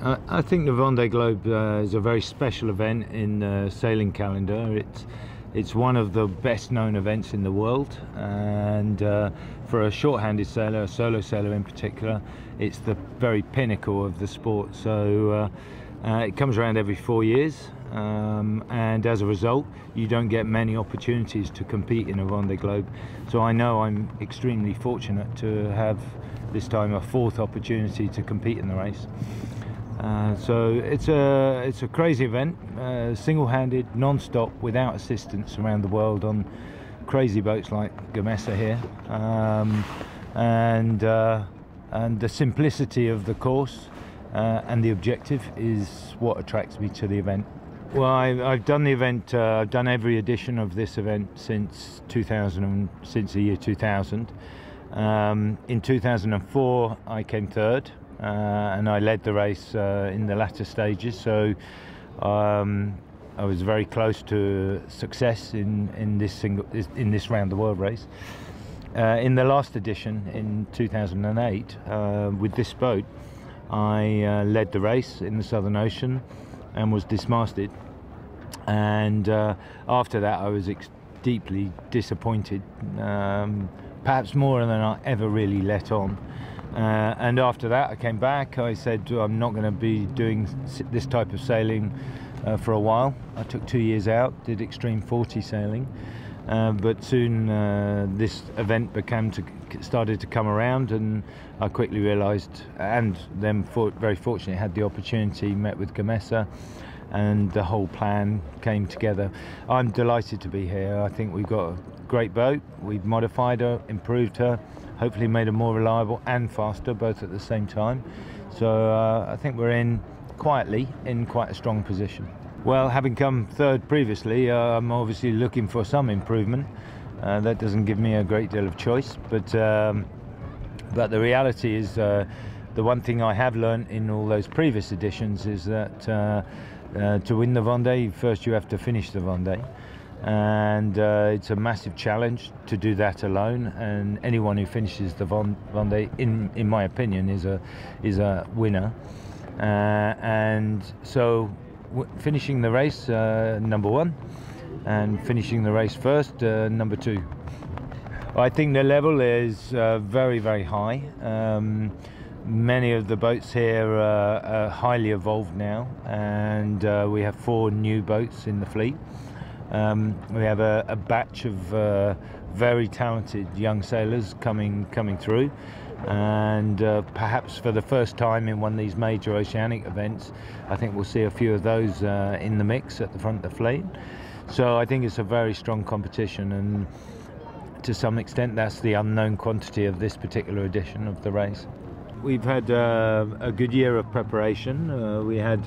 I think the Vendée Globe is a very special event in the sailing calendar. It's one of the best known events in the world, and for a short-handed sailor, a solo sailor in particular, it's the very pinnacle of the sport. So it comes around every 4 years, and as a result you don't get many opportunities to compete in a Vendée Globe. So I know I'm extremely fortunate to have this time a fourth opportunity to compete in the race. So it's a crazy event, single-handed, non-stop, without assistance around the world on crazy boats like Gamesa here, and the simplicity of the course and the objective is what attracts me to the event. Well, I've done the event. I've done every edition of this event since the year 2000. In 2004, I came third. And I led the race in the latter stages, so I was very close to success in this round the world race. In the last edition in 2008, with this boat, I led the race in the Southern Ocean and was dismasted. And after that, I was deeply disappointed, perhaps more than I ever really let on. And after that, I came back. I said I'm not going to be doing this type of sailing for a while. I took 2 years out, did extreme 40 sailing, but soon this event started to come around, and I quickly realised, and then very fortunately had the opportunity, met with Gamesa, and the whole plan came together. I'm delighted to be here. I think we've got a great boat. We've modified her, improved her, hopefully made her more reliable and faster, both at the same time. So I think we're quietly in quite a strong position. Well, having come third previously, I'm obviously looking for some improvement. That doesn't give me a great deal of choice, but the reality is the one thing I have learned in all those previous editions is that to win the Vendée, first you have to finish the Vendée. And it's a massive challenge to do that alone, and anyone who finishes the Vendée, in my opinion, is a winner. And so finishing the race number one, and finishing the race first number two. I think the level is very, very high. Many of the boats here are highly evolved now, and we have 4 new boats in the fleet. We have a batch of very talented young sailors coming through, and perhaps for the first time in one of these major oceanic events, I think we'll see a few of those in the mix at the front of the fleet. So I think it's a very strong competition, and to some extent that's the unknown quantity of this particular edition of the race. We've had a good year of preparation. We had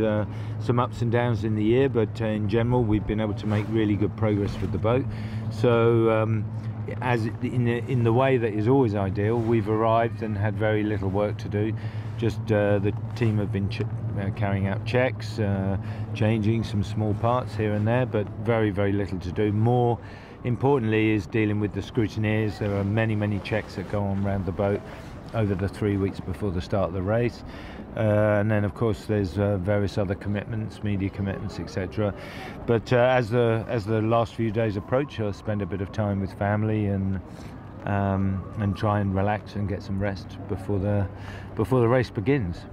some ups and downs in the year, but in general we've been able to make really good progress with the boat. So as in the way that is always ideal, we've arrived and had very little work to do. Just the team have been carrying out checks, changing some small parts here and there, but very, very little to do. More importantly is dealing with the scrutineers. There are many checks that go on around the boat over the 3 weeks before the start of the race, and then of course there's various other commitments, media commitments, etc. But as the last few days approach, I'll spend a bit of time with family and try and relax and get some rest before the race begins.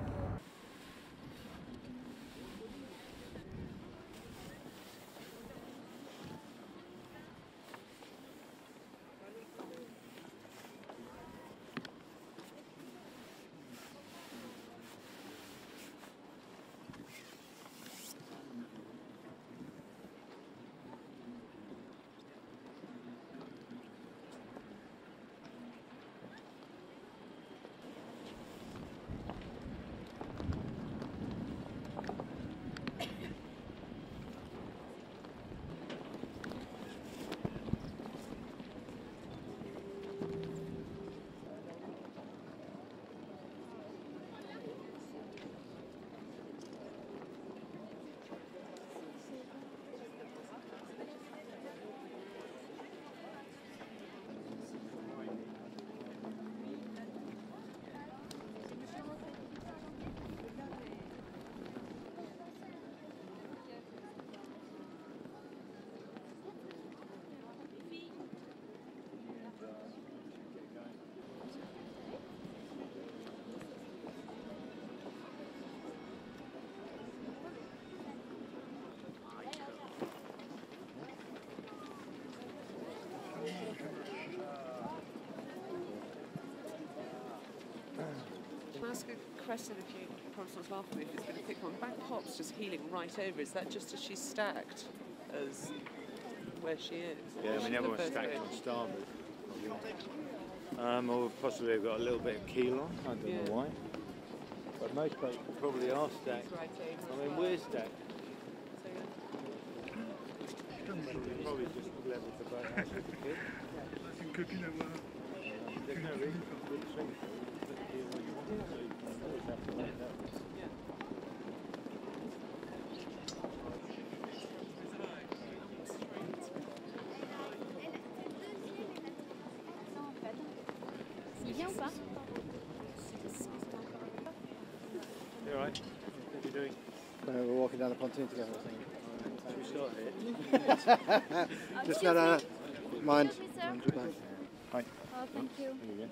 ask a question, if you promise not to laugh at me if it's been a quick one? Back pop's just heeling right over. Is that just as she's stacked as where she is? Yeah, I mean everyone's stacked on starboard. Or possibly they've got a little bit of keel on, I don't know why. But most boats probably are stacked. Right over. I mean we're stacked. So, Probably just level the boat out with the kid. There's no reason for good swing. Put the keel where you want it, so you can always have to let that. Bien ou pas? You alright? What are you doing? We're walking down the pontoon together, I think. Should we start here? Just no, mind. Mind your back. Hi. Oh, thank you. Here we go.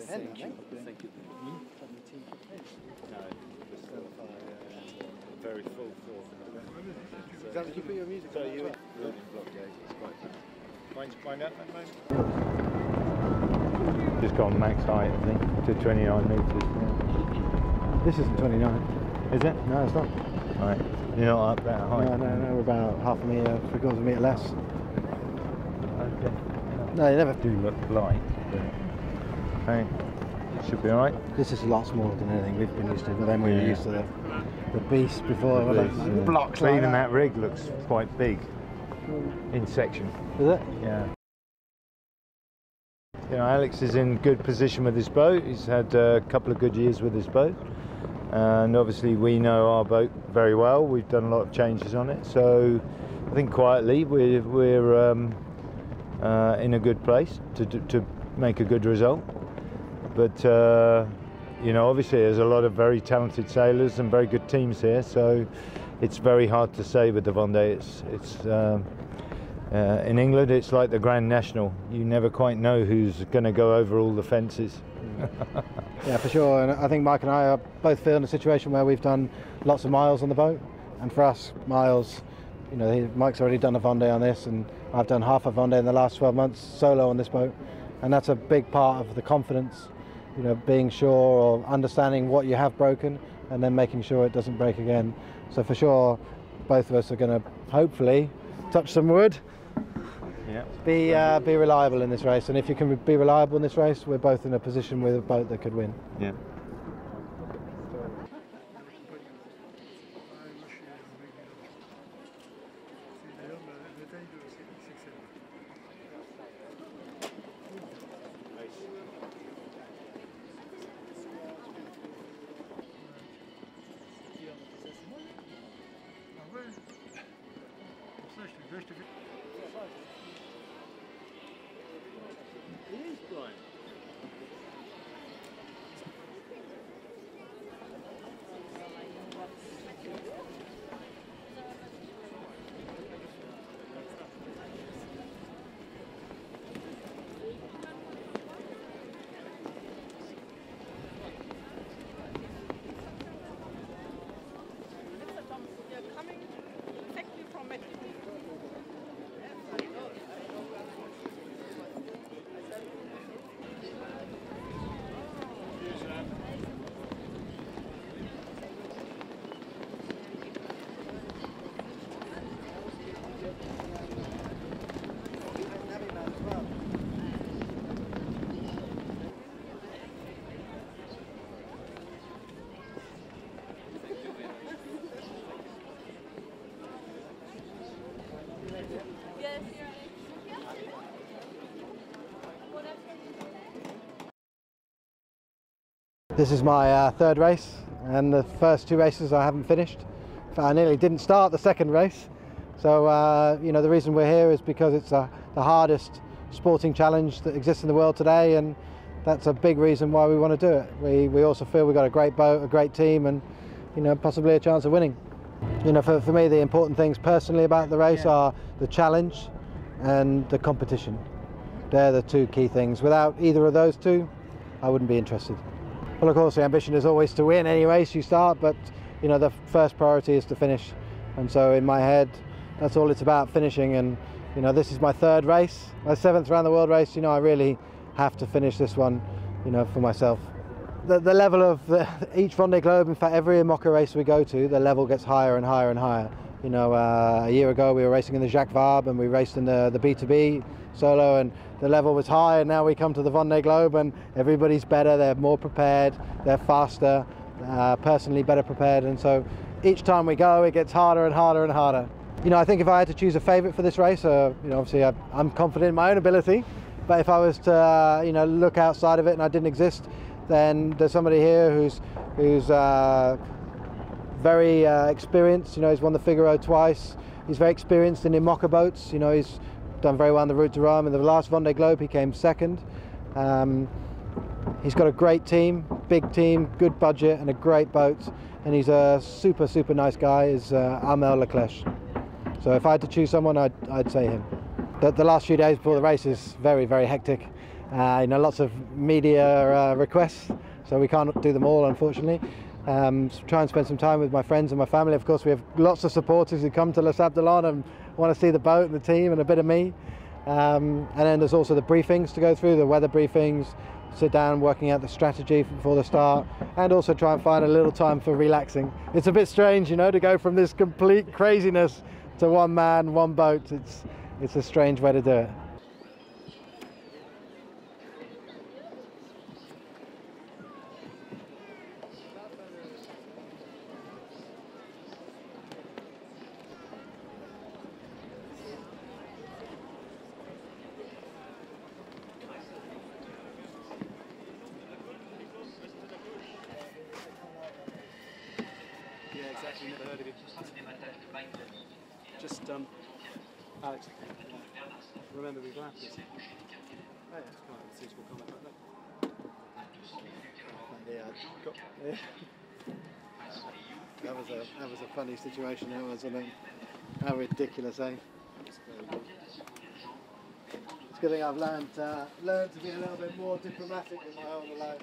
Thank you. Thank you. No, just very full floor. Is that what you put your music So on? you loading block gauge, it's quite fun. Mind up that moment? Just gone max height, I think, to 29 metres. Yeah. This isn't 29. Is it? No, it's not. Right. You're not up that high? No, we're about half a metre, 3/4 of a metre less. Okay. No, you never. Do look light, but hey, it should be alright. This is a lot smaller than anything we've been used to, but then we were Yeah. used to the beast before. Blocks like Even that. that rig looks quite big in section. Is it? Yeah. You know, Alex is in good position with his boat. He's had a couple of good years with his boat, and obviously we know our boat very well. We've done a lot of changes on it, so I think quietly we're in a good place to make a good result. But you know, obviously there's a lot of very talented sailors and very good teams here, so it's very hard to say with the Vendée. In England it's like the Grand National. You never quite know who's going to go over all the fences. Yeah, for sure. And I think Mike and I are both feeling a situation where we've done lots of miles on the boat, and for us, miles, you know, Mike's already done a Vendée on this, and I've done half a Vendée in the last 12 months solo on this boat, and that's a big part of the confidence, you know, being sure or understanding what you have broken and then making sure it doesn't break again. So for sure, both of us are going to hopefully, touch some wood, be reliable in this race. And if you can be reliable in this race, we're both in a position with a boat that could win. Yeah. It is Brian. This is my third race, and the first two races I haven't finished. I nearly didn't start the second race. So you know, the reason we're here is because it's the hardest sporting challenge that exists in the world today, and that's a big reason why we want to do it. We also feel we've got a great boat, a great team, and you know, possibly a chance of winning. You know, for me, the important things personally about the race are the challenge and the competition. They're the two key things. Without either of those two, I wouldn't be interested. Well, of course, the ambition is always to win any race you start, but you know, the first priority is to finish. And so in my head, that's all it's about, finishing. And You know, this is my third race, my 7th round the world race. You know, I really have to finish this one, you know, for myself. The level of each Vendée Globe, in fact every IMOCA race we go to, the level gets higher and higher and higher. You know, a year ago we were racing in the Jacques Vabre and we raced in the B2B solo, and the level was high, and now we come to the Vendée Globe and everybody's better, they're more prepared, they're faster, personally better prepared, and so each time we go it gets harder and harder and harder. You know, I think if I had to choose a favourite for this race, you know, obviously I'm confident in my own ability, but if I was to you know, look outside of it and I didn't exist, then there's somebody here who's very experienced. You know, he's won the Figaro twice. He's very experienced in IMOCA boats. You know, he's done very well on the Route de Rome. In the last Vendée Globe, he came second. He's got a great team, big team, good budget, and a great boat. And he's a super, super nice guy. Is Armel Leclerc. So if I had to choose someone, I'd say him. The last few days before the race is very, very hectic. You know, lots of media requests, so we can't do them all, unfortunately. So try and spend some time with my friends and my family. Of course, we have lots of supporters who come to Les Sables d'Olonne and want to see the boat and the team and a bit of me. And then there's also the briefings to go through, the weather briefings, sit down working out the strategy before the start, and also try and find a little time for relaxing. It's a bit strange, you know, to go from this complete craziness to one man, one boat. It's a strange way to do it. Yeah, exactly. Never heard of it. Just, Alex, remember we laughed at it. Oh yeah, quite a suitable comment like that. Yeah, that was a funny situation. That was, how ridiculous, eh? It's a good thing I've learned to be a little bit more diplomatic in my whole life.